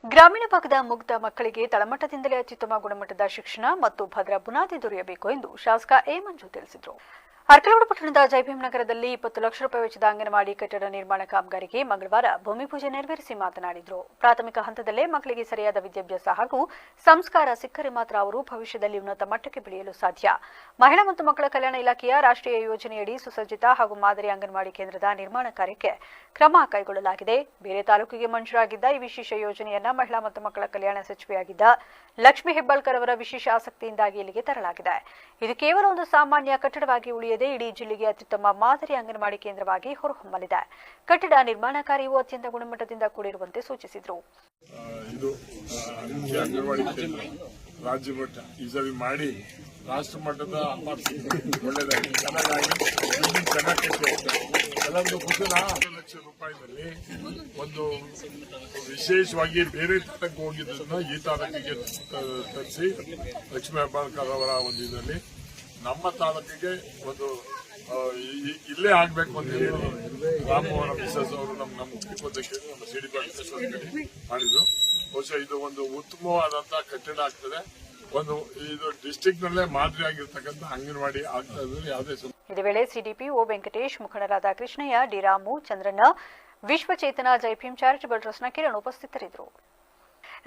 ಗ್ರಾಮೀಣ ಭಾಗದ ಮುಗ್ಧ ಮಕ್ಕಳಿಗೆ ತಳಮಟ್ಟದಿಂದಲೇ ಅತ್ಯುತ್ತಮ ಗುಣಮಟ್ಟದ ಶಿಕ್ಷಣ ಮತ್ತು ಭದ್ರ ಬುನಾದಿ ದೊರೆಯಬೇಕು ಎಂದು ಶಾಸಕ ಎ ಮಂಜು ತಿಳಿಸಿದರು. ಅರ್ಕಲಗೂಡು ಪಟ್ಟಣದ ಜೈಭೀಮ್ ನಗರದಲ್ಲಿ 20 ಲಕ್ಷ ರೂಪಾಯಿ ವೆಚ್ಚದ ಅಂಗನವಾಡಿ ಕಟ್ಟಡ ನಿರ್ಮಾಣ ಕಾಮಗಾರಿಗೆ ಮಂಗಳವಾರ ಭೂಮಿ ಪೂಜೆ ನೆರವೇರಿಸಿ ಮಾತನಾಡಿದರು. ಪ್ರಾಥಮಿಕ ಹಂತದಲ್ಲೇ ಮಕ್ಕಳಿಗೆ ಸರಿಯಾದ ವಿದ್ಯಾಭ್ಯಾಸ ಹಾಗೂ ಸಂಸ್ಕಾರ ಸಿಕ್ಕರೆ ಮಾತ್ರ ಅವರು ಭವಿಷ್ಯದಲ್ಲಿ ಉನ್ನತ ಮಟ್ಟಕ್ಕೆ ಬೆಳೆಯಲು ಸಾಧ್ಯ. ಮಹಿಳಾ ಮತ್ತು ಮಕ್ಕಳ ಕಲ್ಯಾಣ ಇಲಾಖೆಯ ರಾಷ್ಟ್ರೀಯ ಯೋಜನೆಯಡಿ ಸುಸಜ್ಜಿತ ಹಾಗೂ ಮಾದರಿ ಅಂಗನವಾಡಿ ಕೇಂದ್ರದ ನಿರ್ಮಾಣ ಕಾರ್ಯಕ್ಕೆ ಕ್ರಮ ಕೈಗೊಳ್ಳಲಾಗಿದೆ. ಬೇರೆ ತಾಲೂಕಿಗೆ ಮಂಜೂರಾಗಿದ್ದ ಈ ವಿಶೇಷ ಯೋಜನೆಯನ್ನ ಮಹಿಳಾ ಮತ್ತು ಮಕ್ಕಳ ಕಲ್ಯಾಣ ಸಚಿವೆಯಾಗಿದ್ದ ಲಕ್ಷ್ಮೀ ಹೆಬ್ಬಾಳ್ಕರ್ ಅವರ ವಿಶೇಷ ಆಸಕ್ತಿಯಿಂದಾಗಿ ಇಲ್ಲಿಗೆ ತರಲಾಗಿದೆ. ಇದು ಕೇವಲ ಒಂದು ಸಾಮಾನ್ಯ ಕಟ್ಟಡವಾಗಿ ಉಳಿಯದೆ ಇಡೀ ಜಿಲ್ಲೆಗೆ ಅತ್ಯುತ್ತಮ ಮಾದರಿ ಅಂಗನವಾಡಿ ಕೇಂದ್ರವಾಗಿ ಹೊರಹೊಮ್ಮಲಿದೆ. ಕಟ್ಟಡ ನಿರ್ಮಾಣ ಕಾರ್ಯವು ಅತ್ಯಂತ ಗುಣಮಟ್ಟದಿಂದ ಕೂಡಿರುವಂತೆ ಸೂಚಿಸಿದರು. ಇದು ಅಂಗನವಾಡಿ ಕೇಂದ್ರ ರಾಜ್ಯ ಮಟ್ಟ ಈ ಸರಿ ಮಾಡಿ ರಾಷ್ಟ್ರ ಮಟ್ಟದ ಒಳ್ಳೆಯದಾಗಿ ಚೆನ್ನಾಗಿ ಎಲ್ಲೊಂದು ಕುಸಿದ 10 ಲಕ್ಷ ರೂಪಾಯಿನಲ್ಲಿ ಒಂದು ವಿಶೇಷವಾಗಿ ಬೇರೆ ತಾಲೂಕಿಗೆ ಹೋಗಿದ್ದನ್ನ ಈ ತಾಲೂಕಿಗೆ ತರಿಸಿ ಲಕ್ಷ್ಮೀ ಹೆಬ್ಬಾಳ್ಕರ್ ಅವರ ಒಂದು ಇದರಲ್ಲಿ ನಮ್ಮ ತಾಲೂಕಿಗೆ ಒಂದು ಇಲ್ಲೇ ಆಗ್ಬೇಕು ಅಂತ ಹೇಳಿ ರಾಮು ಅವರ ಮಿಸಸ್ ಅವರು ನಮ್ಮ ತಿರುಪತಿಗೆ ನಮ್ಮ ಸಿಡಿ ಮಾಡಿದ್ರು. ಬಹುಶಃ ಇದು ಒಂದು ಉತ್ತಮವಾದಂತಹ ಕಟ್ಟಡ ಆಗ್ತದೆ. ಒಂದು ಇದು ಡಿಸ್ಟಿಕ್ ನಲ್ಲೇ ಮಾದರಿ ಆಗಿರ್ತಕ್ಕಂಥ ಅಂಗನವಾಡಿ ಆಗ್ತಾ ಇದ್ರೆ ಯಾವುದೇ. ಇದೇ ವೇಳೆ ಸಿಡಿಪಿ ಓ ವೆಂಕಟೇಶ್, ಮುಖಂಡರಾದ ಕೃಷ್ಣಯ್ಯ, ಡಿ ರಾಮು, ಚಂದ್ರಣ್ಣ, ವಿಶ್ವಚೇತನ, ಜೈಭೀಮ್ ಚಾರಿಟಬಲ್ ಟ್ರಸ್ಟ್ನ ಕಿರಣ್ ಉಪಸ್ಥಿತರಿದ್ದರು.